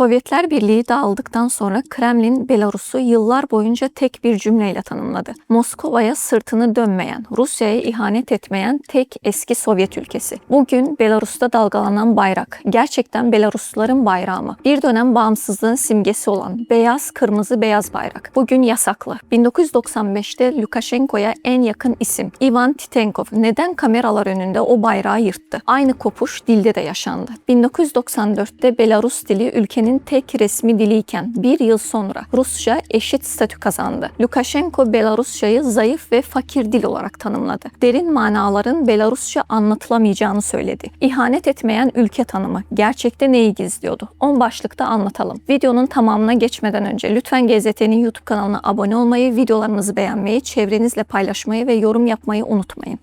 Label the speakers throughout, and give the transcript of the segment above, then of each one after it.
Speaker 1: Sovyetler Birliği dağıldıktan sonra Kremlin, Belarus'u yıllar boyunca tek bir cümleyle tanımladı. Moskova'ya sırtını dönmeyen, Rusya'ya ihanet etmeyen tek eski Sovyet ülkesi. Bugün Belarus'ta dalgalanan bayrak, gerçekten Belarusluların bayrağı mı? Bir dönem bağımsızlığın simgesi olan beyaz, kırmızı, beyaz bayrak. Bugün yasaklı. 1995'te Lukashenko'ya en yakın isim Ivan Titenkov neden kameralar önünde o bayrağı yırttı? Aynı kopuş dilde de yaşandı. 1994'te Belarus dili ülkenin tek resmi diliyken bir yıl sonra Rusça eşit statü kazandı. Lukashenko Belarusçayı zayıf ve fakir dil olarak tanımladı. Derin manaların Belarusça anlatılamayacağını söyledi. İhanet etmeyen ülke tanımı gerçekte neyi gizliyordu? 10 başlıkta anlatalım. Videonun tamamına geçmeden önce lütfen GZT'nin YouTube kanalına abone olmayı, videolarımızı beğenmeyi, çevrenizle paylaşmayı ve yorum yapmayı unutmayın.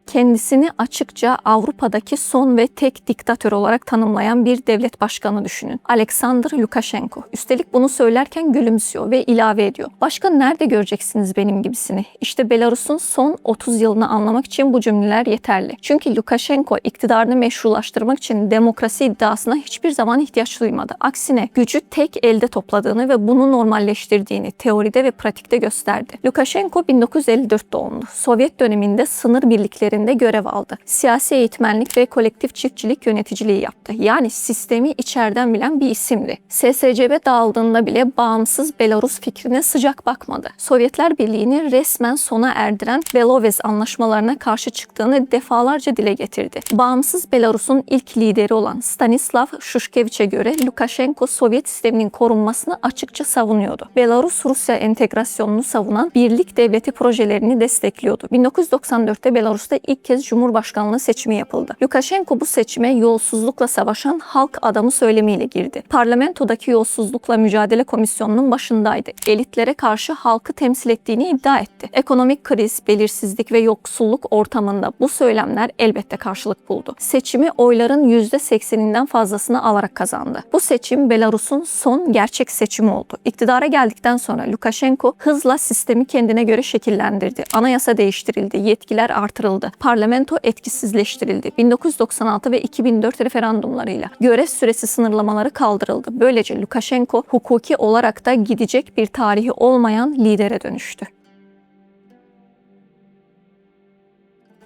Speaker 1: Kendisini açıkça Avrupa'daki son ve tek diktatör olarak tanımlayan bir devlet başkanı düşünün. Alexander Lukashenko. Üstelik bunu söylerken gülümsüyor ve ilave ediyor. Başka nerede göreceksiniz benim gibisini? İşte Belarus'un son 30 yılını anlamak için bu cümleler yeterli. Çünkü Lukashenko iktidarını meşrulaştırmak için demokrasi iddiasına hiçbir zaman ihtiyaç duymadı. Aksine gücü tek elde topladığını ve bunu normalleştirdiğini teoride ve pratikte gösterdi. Lukashenko 1954 doğumlu. Sovyet döneminde sınır birliklerinde görev aldı. Siyasi eğitmenlik ve kolektif çiftçilik yöneticiliği yaptı. Yani sistemi içeriden bilen bir isimdi. SSCB dağıldığında bile bağımsız Belarus fikrine sıcak bakmadı. Sovyetler Birliği'ni resmen sona erdiren Belovez anlaşmalarına karşı çıktığını defalarca dile getirdi. Bağımsız Belarus'un ilk lideri olan Stanislav Şuşkeviç'e göre Lukashenko Sovyet sisteminin korunmasını açıkça savunuyordu. Belarus-Rusya entegrasyonunu savunan birlik devleti projelerini destekliyordu. 1994'te Belarus'ta ilk kez Cumhurbaşkanlığı seçimi yapıldı. Lukashenko bu seçime yolsuzlukla savaşan halk adamı söylemiyle girdi. Parlamentodaki yolsuzlukla mücadele komisyonunun başındaydı. Elitlere karşı halkı temsil ettiğini iddia etti. Ekonomik kriz, belirsizlik ve yoksulluk ortamında bu söylemler elbette karşılık buldu. Seçimi oyların %80'inden fazlasını alarak kazandı. Bu seçim Belarus'un son gerçek seçimi oldu. İktidara geldikten sonra Lukashenko hızla sistemi kendine göre şekillendirdi. Anayasa değiştirildi, yetkiler artırıldı. Parlamento etkisizleştirildi. 1996 ve 2004 referandumlarıyla görev süresi sınırlamaları kaldırıldı. Böylece Lukashenko hukuki olarak da gidecek bir tarihi olmayan lidere dönüştü.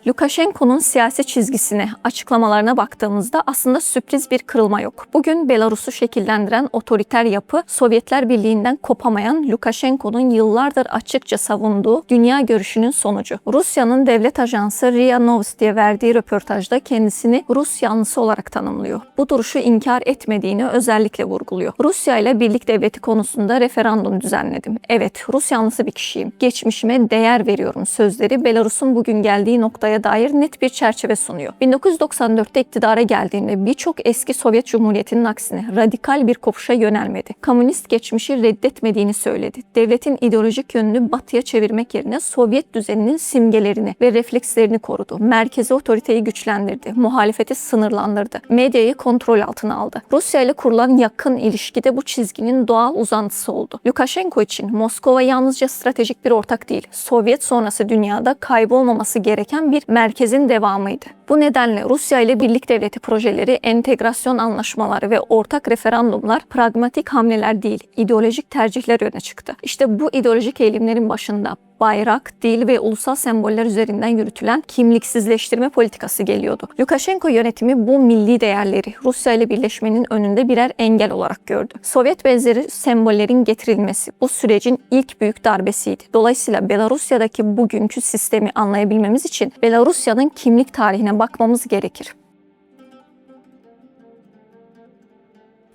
Speaker 1: Lukashenko'nun siyasi çizgisine, açıklamalarına baktığımızda aslında sürpriz bir kırılma yok. Bugün Belarus'u şekillendiren otoriter yapı, Sovyetler Birliği'nden kopamayan Lukashenko'nun yıllardır açıkça savunduğu dünya görüşünün sonucu. Rusya'nın devlet ajansı RIA Novosti'ye verdiği röportajda kendisini Rus yanlısı olarak tanımlıyor. Bu duruşu inkar etmediğini özellikle vurguluyor. Rusya ile birlik devleti konusunda referandum düzenledim. Evet, Rus yanlısı bir kişiyim. Geçmişime değer veriyorum sözleri Belarus'un bugün geldiği noktaya dair net bir çerçeve sunuyor. 1994'te iktidara geldiğinde birçok eski Sovyet Cumhuriyeti'nin aksine radikal bir kopuşa yönelmedi. Komünist geçmişi reddetmediğini söyledi. Devletin ideolojik yönünü batıya çevirmek yerine Sovyet düzeninin simgelerini ve reflekslerini korudu. Merkezi otoriteyi güçlendirdi. Muhalefeti sınırlandırdı. Medyayı kontrol altına aldı. Rusya ile kurulan yakın ilişki de bu çizginin doğal uzantısı oldu. Lukashenko için Moskova yalnızca stratejik bir ortak değil, Sovyet sonrası dünyada kaybolmaması gereken bir merkezin devamıydı. Bu nedenle Rusya ile birlik devleti projeleri, entegrasyon anlaşmaları ve ortak referandumlar pragmatik hamleler değil, ideolojik tercihler öne çıktı. İşte bu ideolojik eğilimlerin başında bayrak, dil ve ulusal semboller üzerinden yürütülen kimliksizleştirme politikası geliyordu. Lukashenko yönetimi bu milli değerleri Rusya ile birleşmenin önünde birer engel olarak gördü. Sovyet benzeri sembollerin getirilmesi bu sürecin ilk büyük darbesiydi. Dolayısıyla Belarusya'daki bugünkü sistemi anlayabilmemiz için Belarusya'nın kimlik tarihine bakmamız gerekir.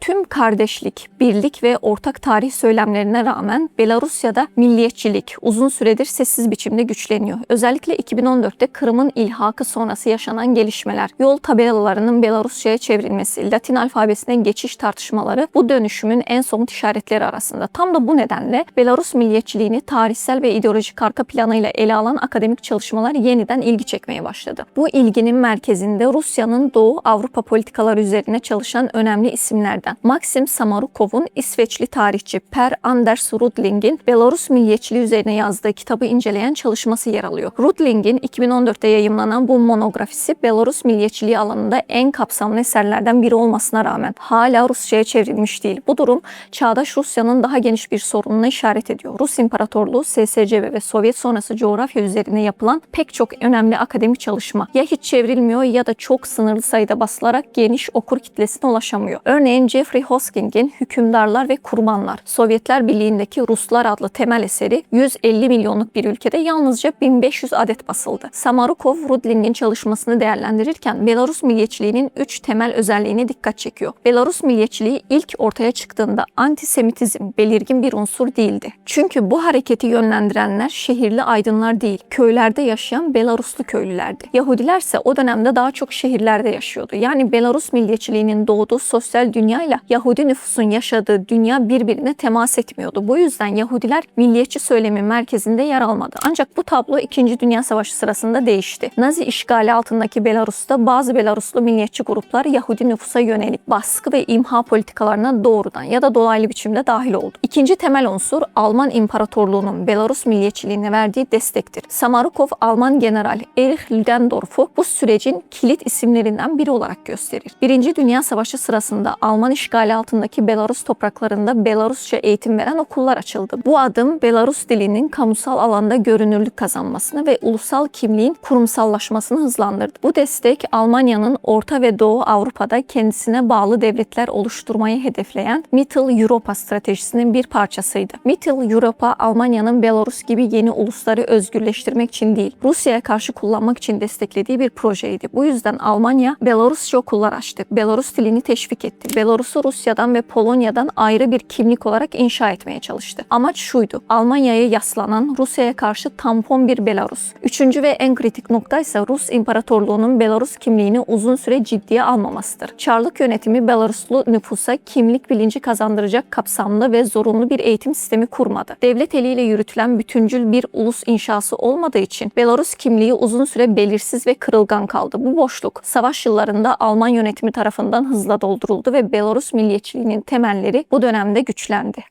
Speaker 1: Tüm kardeşlik, birlik ve ortak tarih söylemlerine rağmen Belarusya'da milliyetçilik uzun süredir sessiz biçimde güçleniyor. Özellikle 2014'te Kırım'ın ilhakı sonrası yaşanan gelişmeler, yol tabelalarının Belarusça'ya çevrilmesi, Latin alfabesine geçiş tartışmaları bu dönüşümün en somut işaretleri arasında. Tam da bu nedenle Belarus milliyetçiliğini tarihsel ve ideolojik arka planıyla ele alan akademik çalışmalar yeniden ilgi çekmeye başladı. Bu ilginin merkezinde Rusya'nın Doğu Avrupa politikaları üzerine çalışan önemli isimlerden sonra Maxim Samarukov'un İsveçli tarihçi Per Anders Rudling'in Belarus milliyetçiliği üzerine yazdığı kitabı inceleyen çalışması yer alıyor. Rudling'in 2014'te yayımlanan bu monografisi Belarus milliyetçiliği alanında en kapsamlı eserlerden biri olmasına rağmen hala Rusça'ya çevrilmiş değil. Bu durum çağdaş Rusya'nın daha geniş bir sorununa işaret ediyor. Rus İmparatorluğu, SSCB ve Sovyet sonrası coğrafya üzerine yapılan pek çok önemli akademik çalışma ya hiç çevrilmiyor ya da çok sınırlı sayıda basılarak geniş okur kitlesine ulaşamıyor. Örneğin Jeffrey Hosking'in Hükümdarlar ve Kurbanlar, Sovyetler Birliği'ndeki Ruslar adlı temel eseri 150 milyonluk bir ülkede yalnızca 1500 adet basıldı. Samarukov, Rudling'in çalışmasını değerlendirirken Belarus milliyetçiliğinin 3 temel özelliğine dikkat çekiyor. Belarus milliyetçiliği ilk ortaya çıktığında antisemitizm belirgin bir unsur değildi. Çünkü bu hareketi yönlendirenler şehirli aydınlar değil, köylerde yaşayan Belaruslu köylülerdi. Yahudilerse o dönemde daha çok şehirlerde yaşıyordu. Yani Belarus milliyetçiliğinin doğduğu sosyal dünyayla Yahudi nüfusun yaşadığı dünya birbirine temas etmiyordu. Bu yüzden Yahudiler milliyetçi söylemin merkezinde yer almadı. Ancak bu tablo 2. Dünya Savaşı sırasında değişti. Nazi işgali altındaki Belarus'ta bazı Belaruslu milliyetçi gruplar Yahudi nüfusa yönelik baskı ve imha politikalarına doğrudan ya da dolaylı biçimde dahil oldu. İkinci temel unsur Alman İmparatorluğu'nun Belarus milliyetçiliğine verdiği destektir. Samarukov, Alman General Erich Ludendorff'u bu sürecin kilit isimlerinden biri olarak gösterir. 1. Dünya Savaşı sırasında Alman işgali altındaki Belarus topraklarında Belarusça eğitim veren okullar açıldı. Bu adım Belarus dilinin kamusal alanda görünürlük kazanmasını ve ulusal kimliğin kurumsallaşmasını hızlandırdı. Bu destek Almanya'nın Orta ve Doğu Avrupa'da kendisine bağlı devletler oluşturmayı hedefleyen Mittel-Europa stratejisinin bir parçasıydı. Mittel-Europa, Almanya'nın Belarus gibi yeni ulusları özgürleştirmek için değil, Rusya'ya karşı kullanmak için desteklediği bir projeydi. Bu yüzden Almanya Belarusça okullar açtı. Belarus dilini teşvik etti. Belarus'u Rusya'dan ve Polonya'dan ayrı bir kimlik olarak inşa etmeye çalıştı. Amaç şuydu: Almanya'ya yaslanan, Rusya'ya karşı tampon bir Belarus. Üçüncü ve en kritik nokta ise Rus İmparatorluğu'nun Belarus kimliğini uzun süre ciddiye almamasıdır. Çarlık yönetimi Belaruslu nüfusa kimlik bilinci kazandıracak kapsamlı ve zorunlu bir eğitim sistemi kurmadı. Devlet eliyle yürütülen bütüncül bir ulus inşası olmadığı için Belarus kimliği uzun süre belirsiz ve kırılgan kaldı. Bu boşluk savaş yıllarında Alman yönetimi tarafından hızla dolduruldu ve Belarus milliyetçiliğinin temelleri bu dönemde güçlendi.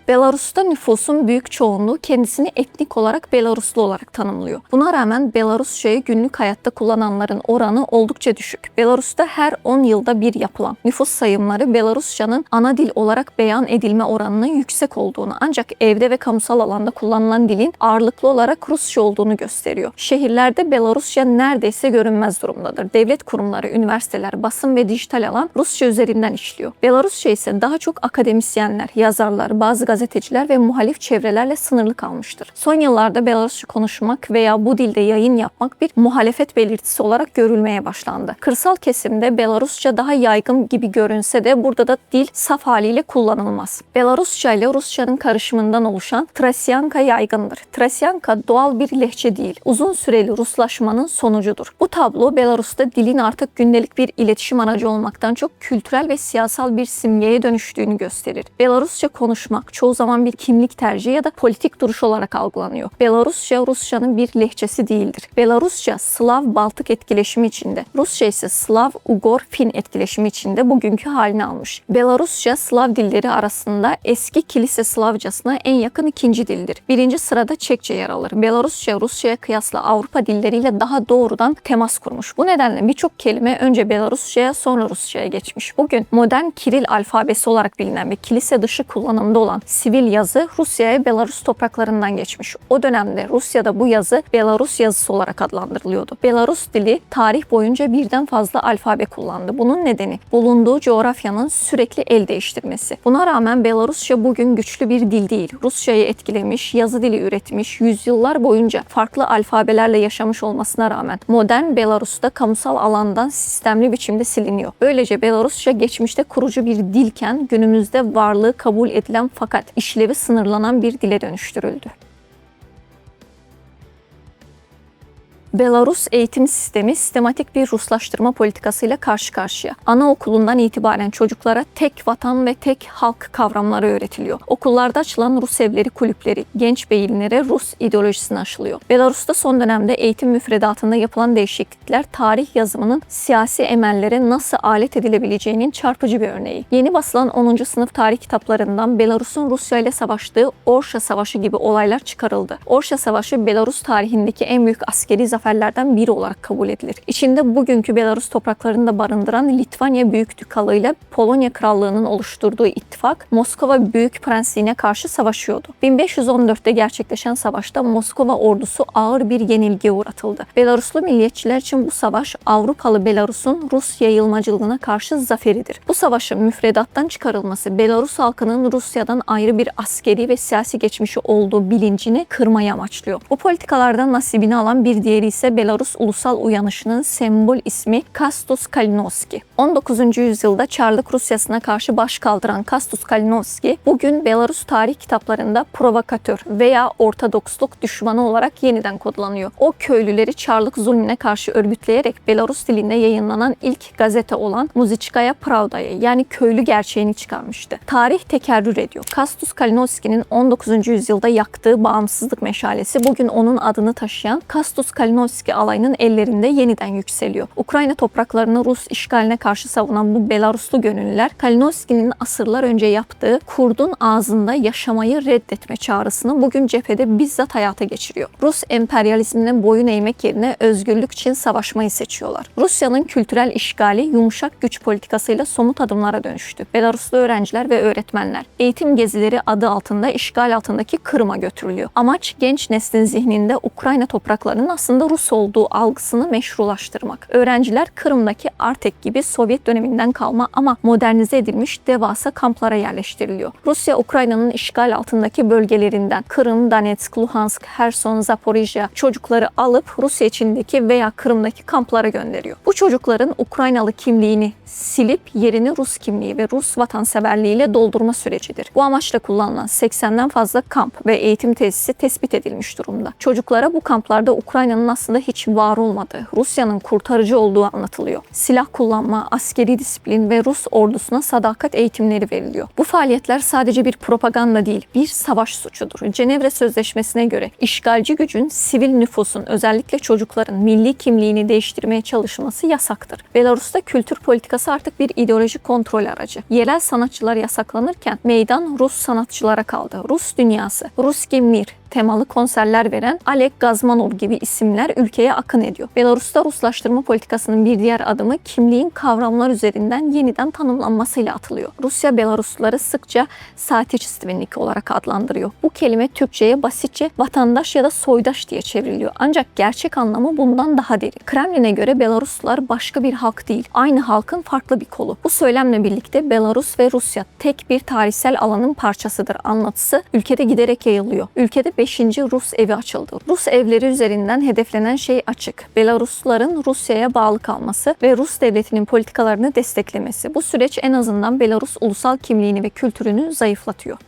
Speaker 1: Belarus'ta nüfusun büyük çoğunluğu kendisini etnik olarak Belaruslu olarak tanımlıyor. Buna rağmen Belarusçayı günlük hayatta kullananların oranı oldukça düşük. Belarus'ta her 10 yılda bir yapılan nüfus sayımları Belarusçanın ana dil olarak beyan edilme oranının yüksek olduğunu, ancak evde ve kamusal alanda kullanılan dilin ağırlıklı olarak Rusça olduğunu gösteriyor. Şehirlerde Belarusça neredeyse görünmez durumdadır. Devlet kurumları, üniversiteler, basın ve dijital alan Rusça üzerinden işliyor. Belarusça ise daha çok akademisyenler, yazarlar, bazı gazeteciler ve muhalif çevrelerle sınırlı kalmıştır. Son yıllarda Belarusça konuşmak veya bu dilde yayın yapmak bir muhalefet belirtisi olarak görülmeye başlandı. Kırsal kesimde Belarusça daha yaygın gibi görünse de burada da dil saf haliyle kullanılmaz. Belarusça ile Rusçanın karışımından oluşan Trasyanka yaygındır. Trasyanka doğal bir lehçe değil, uzun süreli Ruslaşmanın sonucudur. Bu tablo Belarus'ta dilin artık gündelik bir iletişim aracı olmaktan çok kültürel ve siyasal bir simgeye dönüştüğünü gösterir. Belarusça konuşmak çoğu zaman bir kimlik tercihi ya da politik duruş olarak algılanıyor. Belarusça, Rusçanın bir lehçesi değildir. Belarusça, Slav-Baltık etkileşimi içinde. Rusça ise Slav-Ugor-Fin etkileşimi içinde bugünkü halini almış. Belarusça, Slav dilleri arasında eski Kilise Slavcasına en yakın ikinci dildir. Birinci sırada Çekçe yer alır. Belarusça, Rusça'ya kıyasla Avrupa dilleriyle daha doğrudan temas kurmuş. Bu nedenle birçok kelime önce Belarusça'ya sonra Rusça'ya geçmiş. Bugün modern Kiril alfabesi olarak bilinen ve kilise dışı kullanımda olan sivil yazı Rusya'ya Belarus topraklarından geçmiş. O dönemde Rusya'da bu yazı Belarus yazısı olarak adlandırılıyordu. Belarus dili tarih boyunca birden fazla alfabe kullandı. Bunun nedeni bulunduğu coğrafyanın sürekli el değiştirmesi. Buna rağmen Belarusça bugün güçlü bir dil değil. Rusçayı etkilemiş, yazı dili üretmiş, yüzyıllar boyunca farklı alfabelerle yaşamış olmasına rağmen modern Belarus'ta kamusal alandan sistemli biçimde siliniyor. Böylece Belarusça geçmişte kurucu bir dilken günümüzde varlığı kabul edilen fakat işlevi sınırlanan bir dile dönüştürüldü. Belarus eğitim sistemi sistematik bir Ruslaştırma politikasıyla karşı karşıya. Anaokulundan itibaren çocuklara tek vatan ve tek halk kavramları öğretiliyor. Okullarda açılan Rus evleri kulüpleri genç beyinlere Rus ideolojisini aşılıyor. Belarus'ta son dönemde eğitim müfredatında yapılan değişiklikler tarih yazımının siyasi emellere nasıl alet edilebileceğinin çarpıcı bir örneği. Yeni basılan 10. sınıf tarih kitaplarından Belarus'un Rusya ile savaştığı Orşa Savaşı gibi olaylar çıkarıldı. Orşa Savaşı Belarus tarihindeki en büyük askeri zaferlerden biri olarak kabul edilir. İçinde bugünkü Belarus topraklarını da barındıran Litvanya Büyükdükalığı ile Polonya Krallığı'nın oluşturduğu ittifak Moskova Büyük Prensliğine karşı savaşıyordu. 1514'te gerçekleşen savaşta Moskova ordusu ağır bir yenilgiye uğratıldı. Belaruslu milliyetçiler için bu savaş Avrupalı Belarus'un Rus yayılmacılığına karşı zaferidir. Bu savaşın müfredattan çıkarılması Belarus halkının Rusya'dan ayrı bir askeri ve siyasi geçmişi olduğu bilincini kırmayı amaçlıyor. Bu politikalardan nasibini alan bir diğeri ise Belarus Ulusal Uyanışı'nın sembol ismi Kastus Kalinowski. 19. yüzyılda Çarlık Rusyası'na karşı baş kaldıran Kastus Kalinowski bugün Belarus tarih kitaplarında provokatör veya Ortodoksluk düşmanı olarak yeniden kodlanıyor. O köylüleri Çarlık zulmüne karşı örgütleyerek Belarus dilinde yayınlanan ilk gazete olan Muzichskaya Pravda'yı yani köylü gerçeğini çıkarmıştı. Tarih tekerrür ediyor. Kastus Kalinowski'nin 19. yüzyılda yaktığı bağımsızlık meşalesi bugün onun adını taşıyan Kastus Kalinowski alayının ellerinde yeniden yükseliyor. Ukrayna topraklarını Rus işgaline karşı savunan bu Belaruslu gönüllüler Kalinowski'nin asırlar önce yaptığı kurdun ağzında yaşamayı reddetme çağrısını bugün cephede bizzat hayata geçiriyor. Rus emperyalizmine boyun eğmek yerine özgürlük için savaşmayı seçiyorlar. Rusya'nın kültürel işgali yumuşak güç politikasıyla somut adımlara dönüştü. Belaruslu öğrenciler ve öğretmenler eğitim gezileri adı altında işgal altındaki Kırım'a götürülüyor. Amaç genç neslin zihninde Ukrayna topraklarının aslında Rus olduğu algısını meşrulaştırmak. Öğrenciler Kırım'daki Artek gibi Sovyet döneminden kalma ama modernize edilmiş devasa kamplara yerleştiriliyor. Rusya, Ukrayna'nın işgal altındaki bölgelerinden Kırım, Donetsk, Luhansk, Herson, Zaporijya çocukları alıp Rusya içindeki veya Kırım'daki kamplara gönderiyor. Bu çocukların Ukraynalı kimliğini silip yerini Rus kimliği ve Rus vatanseverliğiyle doldurma sürecidir. Bu amaçla kullanılan 80'den fazla kamp ve eğitim tesisi tespit edilmiş durumda. Çocuklara bu kamplarda Ukrayna'nın aslında hiç var olmadığı, Rusya'nın kurtarıcı olduğu anlatılıyor. Silah kullanma, askeri disiplin ve Rus ordusuna sadakat eğitimleri veriliyor. Bu faaliyetler sadece bir propaganda değil, bir savaş suçudur. Cenevre Sözleşmesi'ne göre işgalci gücün sivil nüfusun, özellikle çocukların milli kimliğini değiştirmeye çalışması yasaktır. Belarus'ta kültür politikası artık bir ideolojik kontrol aracı. Yerel sanatçılar yasaklanırken meydan Rus sanatçılara kaldı. Rus dünyası, Ruski Mir temalı konserler veren Oleg Gazmanov gibi isimler ülkeye akın ediyor. Belarus'ta Ruslaştırma politikasının bir diğer adımı kimliğin kavramlar yeniden tanımlanmasıyla atılıyor. Rusya Belarusluları sıkça saatçiственник olarak adlandırıyor. Bu kelime Türkçe'ye basitçe vatandaş ya da soydaş diye çevriliyor. Ancak gerçek anlamı bundan daha derin. Kremlin'e göre Belaruslular başka bir halk değil, aynı halkın farklı bir kolu. Bu söylemle birlikte Belarus ve Rusya tek bir tarihsel alanın parçasıdır anlatısı ülkede giderek yayılıyor. Ülkede 5. Rus evi açıldı. Rus evleri üzerinden hedeflenen şey açık. Belarusluların Rusya'ya bağlı kalması ve Rus devletinin politikalarını desteklemesi. Bu süreç en azından Belarus ulusal kimliğini ve kültürünü zayıflatıyor.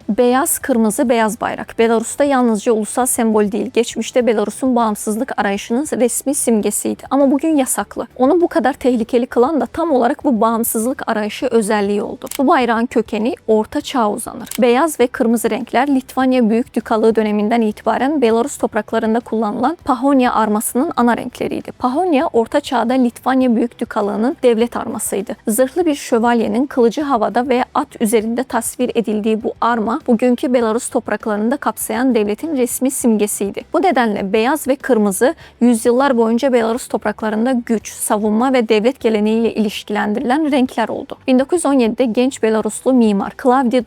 Speaker 1: Beyaz, kırmızı, beyaz bayrak. Belarus'ta yalnızca ulusal sembol değil, geçmişte Belarus'un bağımsızlık arayışının resmi simgesiydi. Ama bugün yasaklı. Onu bu kadar tehlikeli kılan da tam olarak bu bağımsızlık arayışı özelliği oldu. Bu bayrağın kökeni Orta Çağ'a uzanır. Beyaz ve kırmızı renkler Litvanya Büyükdükalığı döneminden itibaren Belarus topraklarında kullanılan Pahonia armasının ana renkleriydi. Pahonia, Orta Çağ'da Litvanya Büyükdükalığı'nın devlet armasıydı. Zırhlı bir şövalyenin kılıcı havada ve at üzerinde tasvir edildiği bu arma bugünkü Belarus topraklarında kapsayan devletin resmi simgesiydi. Bu nedenle beyaz ve kırmızı yüzyıllar boyunca Belarus topraklarında güç, savunma ve devlet geleneğiyle ilişkilendirilen renkler oldu. 1917'de genç Belaruslu mimar Klavdiy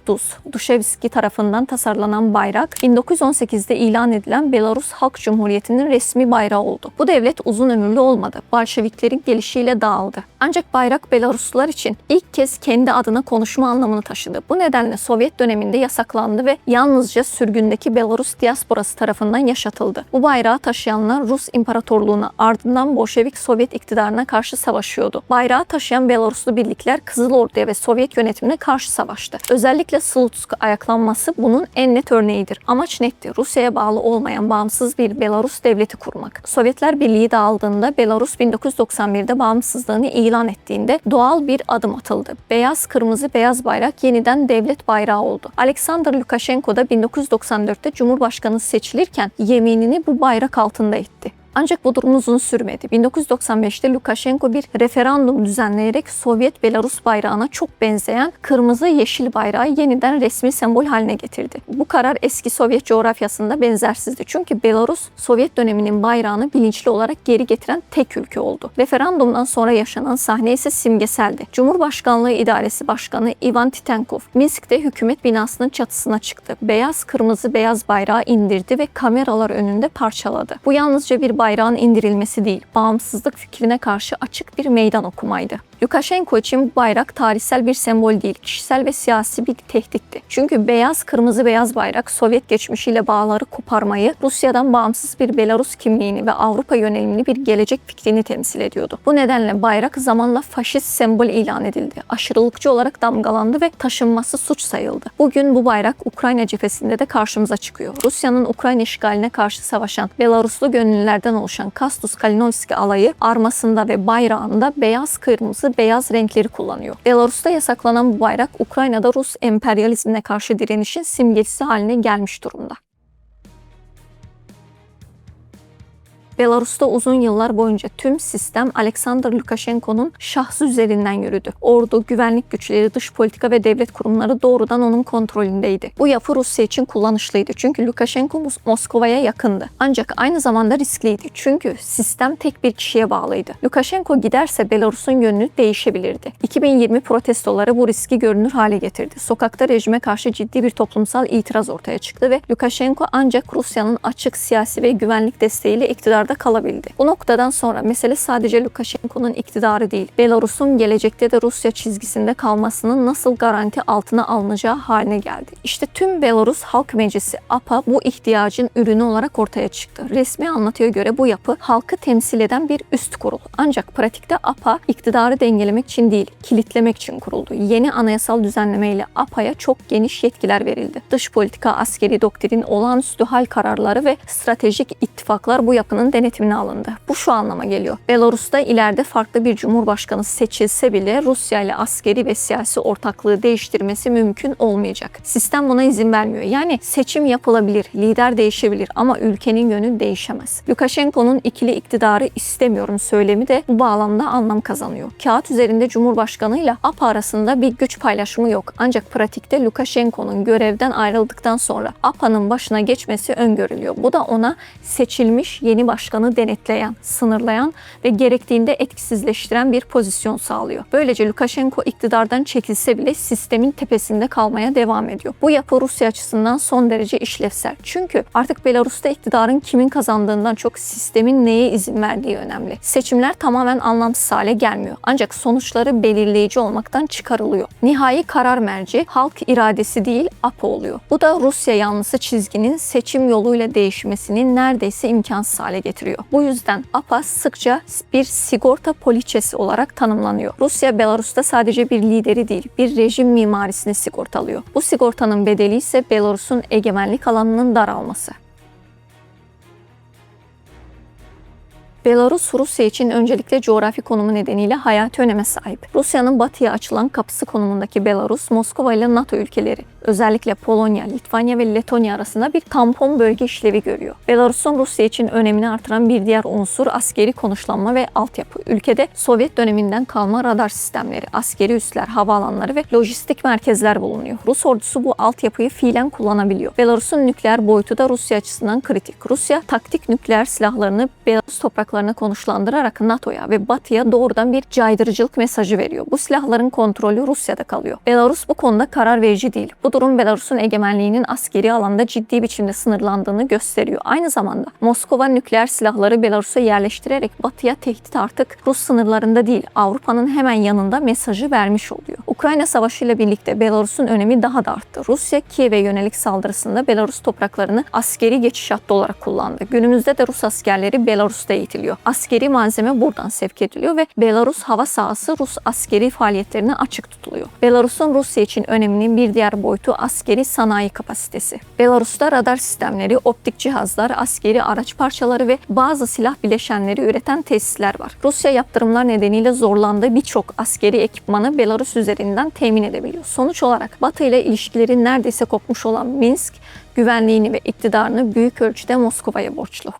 Speaker 1: Dushevski tarafından tasarlanan bayrak 1918'de ilan edilen Belarus Halk Cumhuriyeti'nin resmi bayrağı oldu. Bu devlet uzun ömürlü olmadı. Bolşeviklerin gelişiyle dağıldı. Ancak bayrak Belaruslular için ilk kez kendi adına konuşma anlamını taşıdı. Bu nedenle Sovyet döneminde yasaklanan yasaklandı ve yalnızca sürgündeki Belarus diasporası tarafından yaşatıldı. Bu bayrağı taşıyanlar Rus İmparatorluğu'na, ardından Bolşevik Sovyet iktidarına karşı savaşıyordu. Bayrağı taşıyan Belaruslu birlikler Kızıl Ordu'ya ve Sovyet yönetimine karşı savaştı. Özellikle Slutsk ayaklanması bunun en net örneğidir. Amaç netti: Rusya'ya bağlı olmayan bağımsız bir Belarus devleti kurmak. Sovyetler Birliği dağıldığında Belarus 1991'de bağımsızlığını ilan ettiğinde doğal bir adım atıldı. Beyaz, kırmızı, beyaz bayrak yeniden devlet bayrağı oldu. Alexander Lukashenko da 1994'te Cumhurbaşkanı seçilirken yeminini bu bayrak altında etti. Ancak bu durum uzun sürmedi. 1995'te Lukashenko bir referandum düzenleyerek Sovyet Belarus bayrağına çok benzeyen kırmızı yeşil bayrağı yeniden resmi sembol haline getirdi. Bu karar eski Sovyet coğrafyasında benzersizdi. Çünkü Belarus, Sovyet döneminin bayrağını bilinçli olarak geri getiren tek ülke oldu. Referandumdan sonra yaşanan sahne ise simgeseldi. Cumhurbaşkanlığı İdaresi Başkanı Ivan Titenkov, Minsk'te hükümet binasının çatısına çıktı. Beyaz, kırmızı, beyaz bayrağı indirdi ve kameralar önünde parçaladı. Bu yalnızca bir bayrağın indirilmesi değil, bağımsızlık fikrine karşı açık bir meydan okumaydı. Lukashenko için bu bayrak tarihsel bir sembol değil, kişisel ve siyasi bir tehditti. Çünkü beyaz, kırmızı, beyaz bayrak Sovyet geçmişiyle bağları koparmayı, Rusya'dan bağımsız bir Belarus kimliğini ve Avrupa yönelimli bir gelecek fikrini temsil ediyordu. Bu nedenle bayrak zamanla faşist sembol ilan edildi. Aşırılıkçı olarak damgalandı ve taşınması suç sayıldı. Bugün bu bayrak Ukrayna cephesinde de karşımıza çıkıyor. Rusya'nın Ukrayna işgaline karşı savaşan Belaruslu gönüllülerden oluşan Kastus Kalinowski alayı armasında ve bayrağında beyaz, kırmızı, beyaz renkleri kullanıyor. Belarus'ta yasaklanan bu bayrak Ukrayna'da Rus emperyalizmine karşı direnişin simgesi haline gelmiş durumda. Belarus'ta uzun yıllar boyunca tüm sistem Alexander Lukashenko'nun şahsı üzerinden yürüdü. Ordu, güvenlik güçleri, dış politika ve devlet kurumları doğrudan onun kontrolündeydi. Bu yapı Rusya için kullanışlıydı çünkü Lukashenko Moskova'ya yakındı. Ancak aynı zamanda riskliydi çünkü sistem tek bir kişiye bağlıydı. Lukashenko giderse Belarus'un yönü değişebilirdi. 2020 protestoları bu riski görünür hale getirdi. Sokakta rejime karşı ciddi bir toplumsal itiraz ortaya çıktı ve Lukashenko ancak Rusya'nın açık siyasi ve güvenlik desteğiyle iktidarda kalabildi. Bu noktadan sonra mesele sadece Lukashenko'nun iktidarı değil, Belarus'un gelecekte de Rusya çizgisinde kalmasının nasıl garanti altına alınacağı haline geldi. İşte tüm Belarus Halk Meclisi APA bu ihtiyacın ürünü olarak ortaya çıktı. Resmi anlatıya göre bu yapı halkı temsil eden bir üst kurul. Ancak pratikte APA iktidarı dengelemek için değil, kilitlemek için kuruldu. Yeni anayasal düzenlemeyle APA'ya çok geniş yetkiler verildi. Dış politika, askeri doktrin, olağanüstü hal kararları ve stratejik ittifaklar bu yapının denetimine alındı. Bu şu anlama geliyor: Belarus'ta ileride farklı bir cumhurbaşkanı seçilse bile Rusya ile askeri ve siyasi ortaklığı değiştirmesi mümkün olmayacak. Sistem buna izin vermiyor. Yani seçim yapılabilir, lider değişebilir ama ülkenin yönü değişemez. Lukashenko'nun ikili iktidarı istemiyorum söylemi de bu bağlamda anlam kazanıyor. Kağıt üzerinde Cumhurbaşkanı ile APA arasında bir güç paylaşımı yok. Ancak pratikte Lukashenko'nun görevden ayrıldıktan sonra APA'nın başına geçmesi öngörülüyor. Bu da ona seçilmiş yeni başkanı denetleyen, sınırlayan ve gerektiğinde etkisizleştiren bir pozisyon sağlıyor. Böylece Lukashenko iktidardan çekilse bile sistemin tepesinde kalmaya devam ediyor. Bu yapı Rusya açısından son derece işlevsel. Çünkü artık Belarus'ta iktidarın kimin kazandığından çok sistemin neye izin verdiği önemli. Seçimler tamamen anlamsız hale gelmiyor. Ancak sonuçları belirleyici olmaktan çıkarılıyor. Nihai karar merci halk iradesi değil APA oluyor. Bu da Rusya yanlısı çizginin seçim yoluyla değişmesinin neredeyse imkansız hale getiriyor. Bu yüzden APA sıkça bir sigorta poliçesi olarak tanımlanıyor. Rusya Belarus'ta sadece bir lideri değil, bir rejim mimarisini sigortalıyor. Bu sigortanın bedeli ise Belarus'un egemenlik alanının daralması. Belarus, Rusya için öncelikle coğrafi konumu nedeniyle hayati öneme sahip. Rusya'nın batıya açılan kapısı konumundaki Belarus, Moskova ile NATO ülkeleri, özellikle Polonya, Litvanya ve Letonya arasında bir tampon bölge işlevi görüyor. Belarus'un Rusya için önemini artıran bir diğer unsur askeri konuşlanma ve altyapı. Ülkede Sovyet döneminden kalma radar sistemleri, askeri üsler, havaalanları ve lojistik merkezler bulunuyor. Rus ordusu bu altyapıyı fiilen kullanabiliyor. Belarus'un nükleer boyutu da Rusya açısından kritik. Rusya taktik nükleer silahlarını Belarus topraklarında topraklarını konuşlandırarak NATO'ya ve Batı'ya doğrudan bir caydırıcılık mesajı veriyor. Bu silahların kontrolü Rusya'da kalıyor. Belarus bu konuda karar verici değil. Bu durum Belarus'un egemenliğinin askeri alanda ciddi biçimde sınırlandığını gösteriyor. Aynı zamanda Moskova nükleer silahları Belarus'a yerleştirerek Batı'ya tehdit artık Rus sınırlarında değil, Avrupa'nın hemen yanında mesajı vermiş oluyor. Ukrayna Savaşı ile birlikte Belarus'un önemi daha da arttı. Rusya, Kiev'e yönelik saldırısında Belarus topraklarını askeri geçiş hattı olarak kullandı. Günümüzde de Rus askerleri Belarus'ta eğitiliyor. Askeri malzeme buradan sevk ediliyor ve Belarus hava sahası Rus askeri faaliyetlerine açık tutuluyor. Belarus'un Rusya için öneminin bir diğer boyutu askeri sanayi kapasitesi. Belarus'ta radar sistemleri, optik cihazlar, askeri araç parçaları ve bazı silah bileşenleri üreten tesisler var. Rusya yaptırımlar nedeniyle zorlandığı birçok askeri ekipmanı Belarus üzerinden temin edebiliyor. Sonuç olarak Batı ile ilişkileri neredeyse kopmuş olan Minsk, güvenliğini ve iktidarını büyük ölçüde Moskova'ya borçlu.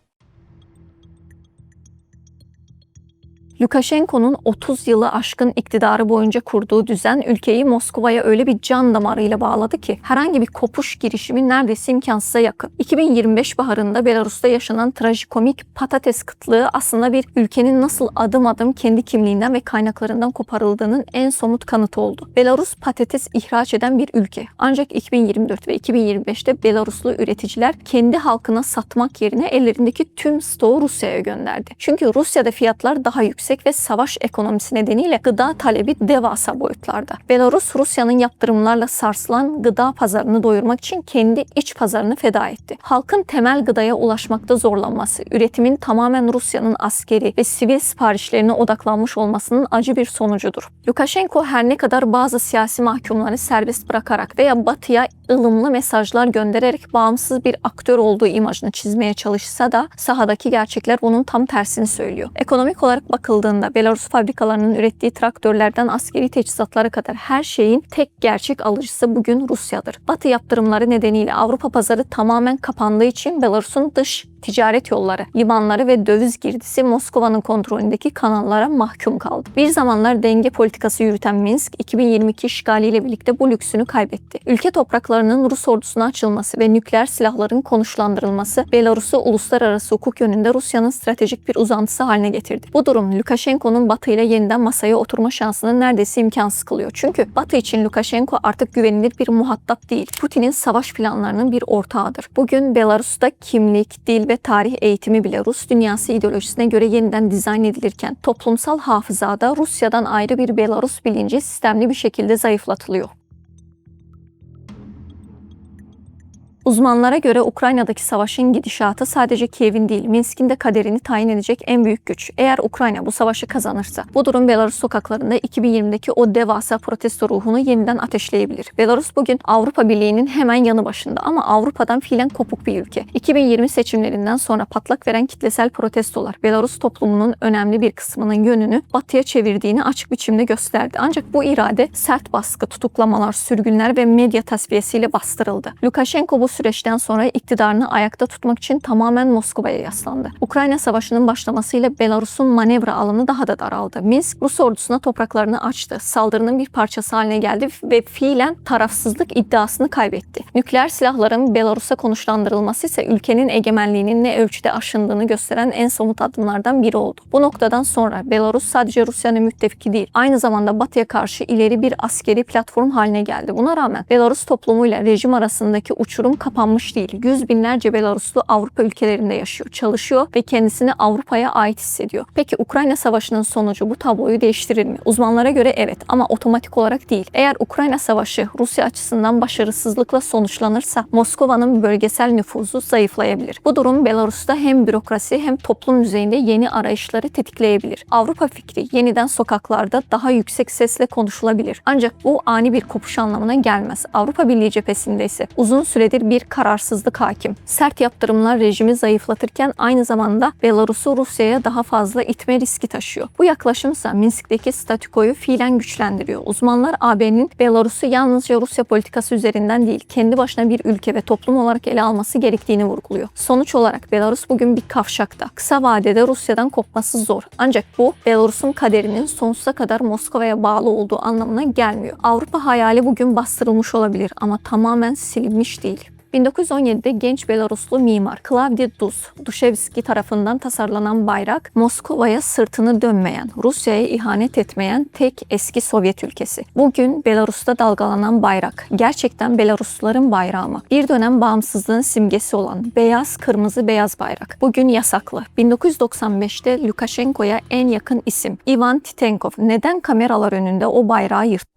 Speaker 1: Lukashenko'nun 30 yılı aşkın iktidarı boyunca kurduğu düzen ülkeyi Moskova'ya öyle bir can damarıyla bağladı ki herhangi bir kopuş girişimi neredeyse imkansıza yakın. 2025 baharında Belarus'ta yaşanan trajikomik patates kıtlığı aslında bir ülkenin nasıl adım adım kendi kimliğinden ve kaynaklarından koparıldığının en somut kanıtı oldu. Belarus patates ihraç eden bir ülke. Ancak 2024 ve 2025'te Belaruslu üreticiler kendi halkına satmak yerine ellerindeki tüm stoğu Rusya'ya gönderdi. Çünkü Rusya'da fiyatlar daha yüksek ve savaş ekonomisi nedeniyle gıda talebi devasa boyutlarda. Belarus, Rusya'nın yaptırımlarla sarsılan gıda pazarını doyurmak için kendi iç pazarını feda etti. Halkın temel gıdaya ulaşmakta zorlanması, üretimin tamamen Rusya'nın askeri ve sivil siparişlerine odaklanmış olmasının acı bir sonucudur. Lukashenko her ne kadar bazı siyasi mahkumları serbest bırakarak veya Batı'ya ılımlı mesajlar göndererek bağımsız bir aktör olduğu imajını çizmeye çalışsa da sahadaki gerçekler bunun tam tersini söylüyor. Ekonomik olarak bakıldığında Belarus fabrikalarının ürettiği traktörlerden askeri teçhizatlara kadar her şeyin tek gerçek alıcısı bugün Rusya'dır. Batı yaptırımları nedeniyle Avrupa pazarı tamamen kapandığı için Belarus'un dış ticaret yolları, limanları ve döviz girdisi Moskova'nın kontrolündeki kanallara mahkum kaldı. Bir zamanlar denge politikası yürüten Minsk, 2022 işgaliyle birlikte bu lüksünü kaybetti. Ülke topraklarının Rus ordusuna açılması ve nükleer silahların konuşlandırılması Belarus'u uluslararası hukuk yönünde Rusya'nın stratejik bir uzantısı haline getirdi. Bu durum Lukashenko'nun Batı ile yeniden masaya oturma şansını neredeyse imkansız kılıyor. Çünkü Batı için Lukashenko artık güvenilir bir muhatap değil, Putin'in savaş planlarının bir ortağıdır. Bugün Belarus'ta kimlik, dil ve tarih eğitimi bile Rus dünyası ideolojisine göre yeniden dizayn edilirken toplumsal hafızada Rusya'dan ayrı bir Belarus bilinci sistemli bir şekilde zayıflatılıyor. Uzmanlara göre Ukrayna'daki savaşın gidişatı sadece Kiev'in değil, Minsk'in de kaderini tayin edecek en büyük güç. Eğer Ukrayna bu savaşı kazanırsa, bu durum Belarus sokaklarında 2020'deki o devasa protesto ruhunu yeniden ateşleyebilir. Belarus bugün Avrupa Birliği'nin hemen yanı başında ama Avrupa'dan fiilen kopuk bir ülke. 2020 seçimlerinden sonra patlak veren kitlesel protestolar, Belarus toplumunun önemli bir kısmının yönünü Batı'ya çevirdiğini açık biçimde gösterdi. Ancak bu irade sert baskı, tutuklamalar, sürgünler ve medya tasfiyesiyle bastırıldı. Lukashenko bu süreçten sonra iktidarını ayakta tutmak için tamamen Moskova'ya yaslandı. Ukrayna Savaşı'nın başlamasıyla Belarus'un manevra alanı daha da daraldı. Minsk, Rus ordusuna topraklarını açtı. Saldırının bir parçası haline geldi ve fiilen tarafsızlık iddiasını kaybetti. Nükleer silahların Belarus'a konuşlandırılması ise ülkenin egemenliğinin ne ölçüde aşındığını gösteren en somut adımlardan biri oldu. Bu noktadan sonra Belarus sadece Rusya'nın müttefiki değil, aynı zamanda Batı'ya karşı ileri bir askeri platform haline geldi. Buna rağmen Belarus toplumuyla rejim arasındaki uçurum kapanmış değil. Yüz binlerce Belaruslu Avrupa ülkelerinde yaşıyor, çalışıyor ve kendisini Avrupa'ya ait hissediyor. Peki Ukrayna Savaşı'nın sonucu bu tabloyu değiştirir mi? Uzmanlara göre evet ama otomatik olarak değil. Eğer Ukrayna Savaşı Rusya açısından başarısızlıkla sonuçlanırsa Moskova'nın bölgesel nüfuzu zayıflayabilir. Bu durum Belarus'ta hem bürokrasi hem toplum düzeyinde yeni arayışları tetikleyebilir. Avrupa fikri yeniden sokaklarda daha yüksek sesle konuşulabilir. Ancak bu ani bir kopuş anlamına gelmez. Avrupa Birliği cephesinde ise uzun süredir bir kararsızlık hakim. Sert yaptırımlar rejimi zayıflatırken aynı zamanda Belarus'u Rusya'ya daha fazla itme riski taşıyor. Bu yaklaşımsa Minsk'teki statükoyu fiilen güçlendiriyor. Uzmanlar AB'nin Belarus'u yalnızca Rusya politikası üzerinden değil, kendi başına bir ülke ve toplum olarak ele alması gerektiğini vurguluyor. Sonuç olarak Belarus bugün bir kavşakta. Kısa vadede Rusya'dan kopması zor. Ancak bu Belarus'un kaderinin sonsuza kadar Moskova'ya bağlı olduğu anlamına gelmiyor. Avrupa hayali bugün bastırılmış olabilir ama tamamen silinmiş değil. 1917'de genç Belaruslu mimar Claudia Dushevsky tarafından tasarlanan bayrak, Moskova'ya sırtını dönmeyen, Rusya'ya ihanet etmeyen tek eski Sovyet ülkesi. Bugün Belarus'ta dalgalanan bayrak, gerçekten Belarusluların bayrağı mı? Bir dönem bağımsızlığın simgesi olan beyaz, kırmızı, beyaz bayrak. Bugün yasaklı. 1995'te Lukashenko'ya en yakın isim Ivan Titenkov neden kameralar önünde o bayrağı yırttı?